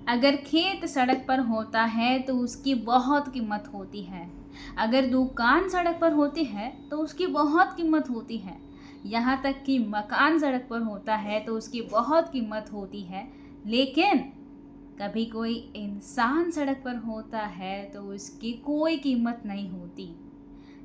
अगर खेत सड़क पर होता है तो उसकी बहुत कीमत होती है। अगर दुकान सड़क पर होती है तो उसकी बहुत कीमत होती है। यहाँ तक कि मकान सड़क पर होता है तो उसकी बहुत कीमत होती है। लेकिन कभी कोई इंसान सड़क पर होता है तो उसकी कोई कीमत नहीं होती।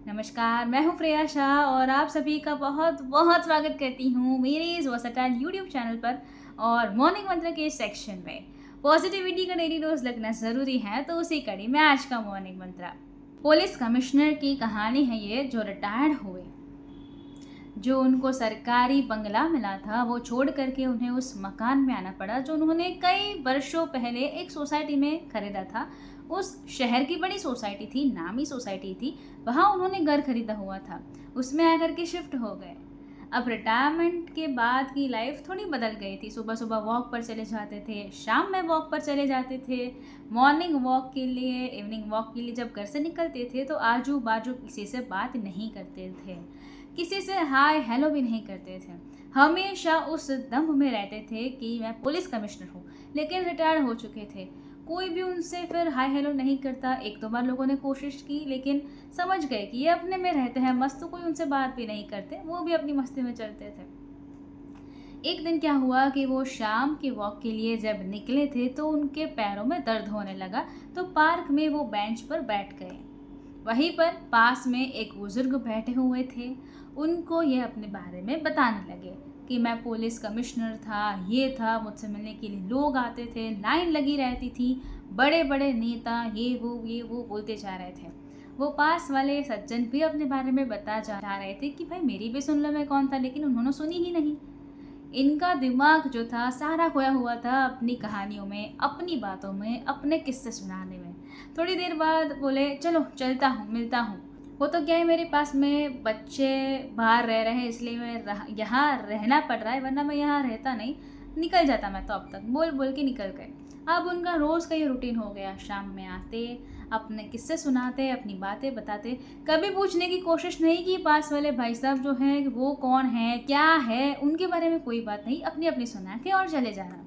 नमस्कार, मैं हूँ प्रिया शाह और आप सभी का बहुत बहुत स्वागत करती हूँ मेरे इस वर्सेटाइल यूट्यूब चैनल पर और मॉर्निंग मंत्र के सेक्शन में। पॉजिटिविटी का डेली डोज लगना ज़रूरी है, तो उसी कड़ी में आज का मॉर्निंग मंत्र। पुलिस कमिश्नर की कहानी है ये, जो रिटायर्ड हुए। जो उनको सरकारी बंगला मिला था वो छोड़ करके उन्हें उस मकान में आना पड़ा जो उन्होंने कई वर्षों पहले एक सोसाइटी में खरीदा था। उस शहर की बड़ी सोसाइटी थी, नामी सोसाइटी थी, वहाँ उन्होंने घर खरीदा हुआ था। उसमें आकर के शिफ्ट हो गए। अब रिटायरमेंट के बाद की लाइफ थोड़ी बदल गई थी। सुबह सुबह वॉक पर चले जाते थे, शाम में वॉक पर चले जाते थे, मॉर्निंग वॉक के लिए, इवनिंग वॉक के लिए। जब घर से निकलते थे तो आजू बाजू किसी से बात नहीं करते थे, किसी से हाय हेलो भी नहीं करते थे। हमेशा उस दम में रहते थे कि मैं पुलिस कमिश्नर हूँ, लेकिन रिटायर हो चुके थे। कोई भी उनसे फिर हाय हेलो नहीं करता। एक दो बार लोगों ने कोशिश की, लेकिन समझ गए कि ये अपने में रहते हैं मस्त, तो कोई उनसे बात भी नहीं करते, वो भी अपनी मस्ती में चलते थे। एक दिन क्या हुआ कि वो शाम के वॉक के लिए जब निकले थे तो उनके पैरों में दर्द होने लगा, तो पार्क में वो बेंच पर बैठ गए। वहीं पर पास में एक बुजुर्ग बैठे हुए थे। उनको ये अपने बारे में बताने लगे कि मैं पुलिस कमिश्नर था, ये था, मुझसे मिलने के लिए लोग आते थे, लाइन लगी रहती थी, बड़े बड़े नेता, ये वो बोलते जा रहे थे। वो पास वाले सज्जन भी अपने बारे में बता जा रहे थे कि भाई मेरी भी सुन लो मैं कौन था, लेकिन उन्होंने सुनी ही नहीं। इनका दिमाग जो था सारा खोया हुआ था अपनी कहानियों में, अपनी बातों में, अपने किस्से सुनाने में। थोड़ी देर बाद बोले चलो चलता हूँ, मिलता हूँ। वो तो क्या है, मेरे पास में बच्चे बाहर रह रहे हैं इसलिए मैं यहाँ रहना पड़ रहा है, वरना मैं यहाँ रहता नहीं, निकल जाता मैं तो अब तक, बोल बोल के निकल गए। अब उनका रोज़ का ये रूटीन हो गया। शाम में आते, अपने किस्से सुनाते, अपनी बातें बताते। कभी पूछने की कोशिश नहीं की पास वाले भाई साहब जो हैं वो कौन है, क्या है, उनके बारे में कोई बात नहीं, अपनी अपनी सुना के और चले जाना।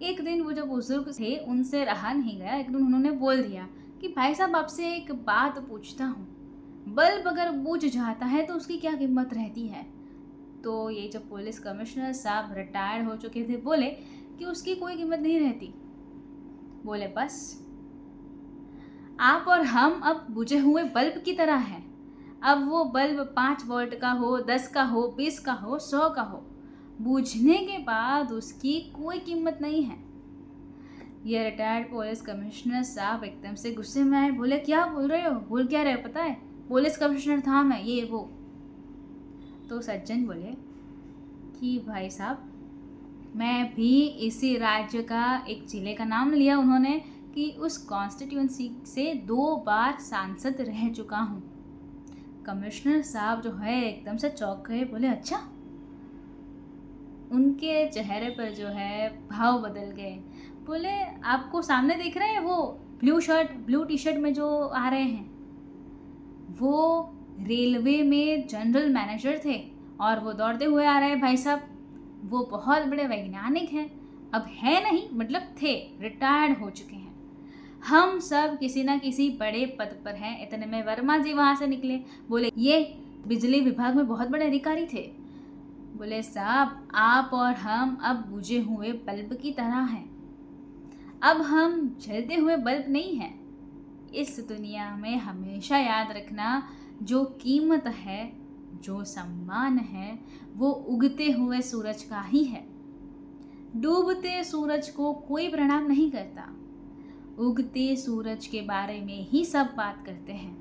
एक दिन वो जो बुजुर्ग थे उनसे रहा नहीं गया। एक दिन उन्होंने बोल दिया कि भाई साहब आपसे एक बात पूछता हूँ, बल्ब अगर बुझ जाता है तो उसकी क्या कीमत रहती है? तो ये जो पुलिस कमिश्नर साहब रिटायर हो चुके थे बोले कि उसकी कोई कीमत नहीं रहती। बोले बस आप और हम अब बुझे हुए बल्ब की तरह हैं। अब वो बल्ब 5 वोल्ट का हो, 10 का हो, 20 का हो, 100 का हो, बुझने के बाद उसकी कोई कीमत नहीं है। ये रिटायर्ड पुलिस कमिश्नर साहब एकदम से गुस्से में आए। बोले क्या बोल रहे हो, बोल क्या रहे हो, पता है पुलिस कमिश्नर था मैं, ये वो। तो सज्जन बोले कि भाई साहब मैं भी इसी राज्य का एक जिले का नाम लिया उन्होंने कि उस कॉन्स्टिट्यूंसी से 2 बार सांसद रह चुका हूँ। कमिश्नर साहब जो है एकदम से चौंक गए। बोले अच्छा। उनके चेहरे पर जो है भाव बदल गए। बोले आपको सामने दिख रहे हैं वो blue shirt, blue T shirt में जो आ रहे हैं, वो रेलवे में जनरल मैनेजर थे और वो दौड़ते हुए आ रहे हैं भाई साहब। वो बहुत बड़े वैज्ञानिक हैं, अब है नहीं, मतलब थे, रिटायर्ड हो चुके हैं। हम सब किसी ना किसी बड़े पद पर हैं। इतने में वर्मा जी वहाँ से निकले। बोले ये बिजली विभाग में बहुत बड़े अधिकारी थे। बोले साहब आप और हम अब बुझे हुए बल्ब की तरह हैं। अब हम जलते हुए बल्ब नहीं हैं। इस दुनिया में हमेशा याद रखना, जो कीमत है, जो सम्मान है, वो उगते हुए सूरज का ही है। डूबते सूरज को कोई प्रणाम नहीं करता, उगते सूरज के बारे में ही सब बात करते हैं।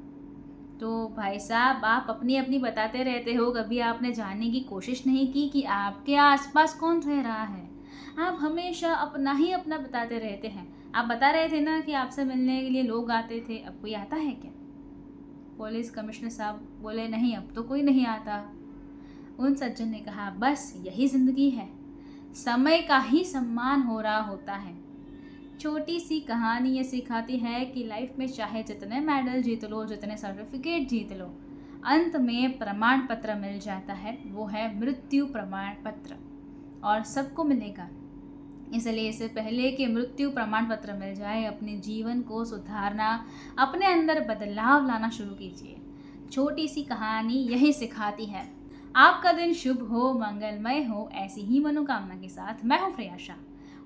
तो भाई साहब आप अपनी अपनी बताते रहते हो, कभी आपने जानने की कोशिश नहीं की कि आपके आसपास कौन रह रहा है। आप हमेशा अपना ही अपना बताते रहते हैं। आप बता रहे थे ना कि आपसे मिलने के लिए लोग आते थे, अब कोई आता है क्या? पुलिस कमिश्नर साहब बोले नहीं, अब तो कोई नहीं आता। उन सज्जन ने कहा बस यही ज़िंदगी है, समय का ही सम्मान हो रहा होता है। छोटी सी कहानी ये सिखाती है कि लाइफ में चाहे जितने मेडल जीत लो, जितने सर्टिफिकेट जीत लो, अंत में प्रमाण पत्र मिल जाता है, वो है मृत्यु प्रमाण पत्र, और सबको मिलेगा। इसलिए इससे पहले कि मृत्यु प्रमाण पत्र मिल जाए, अपने जीवन को सुधारना, अपने अंदर बदलाव लाना शुरू कीजिए। छोटी सी कहानी यही सिखाती है। आपका दिन शुभ हो, मंगलमय हो, ऐसी ही मनोकामना के साथ मैं हूँ प्रियाशा।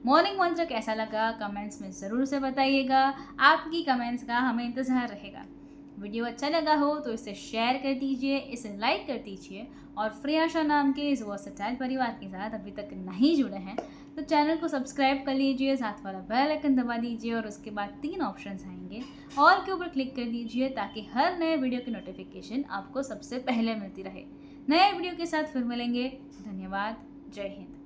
मॉर्निंग मंत्र कैसा लगा कमेंट्स में ज़रूर से बताइएगा। आपकी कमेंट्स का हमें इंतज़ार रहेगा। वीडियो अच्छा लगा हो तो इसे शेयर कर दीजिए, इसे लाइक कर दीजिए और प्रियाशा नाम के इस वर्सेटाइल परिवार के साथ अभी तक नहीं जुड़े हैं तो चैनल को सब्सक्राइब कर लीजिए, साथ वाला बेल आइकन दबा दीजिए और उसके बाद 3 ऑप्शंस आएंगे, ऑल के ऊपर क्लिक कर दीजिए ताकि हर नए वीडियो की नोटिफिकेशन आपको सबसे पहले मिलती रहे। नए वीडियो के साथ फिर मिलेंगे। धन्यवाद। जय हिंद।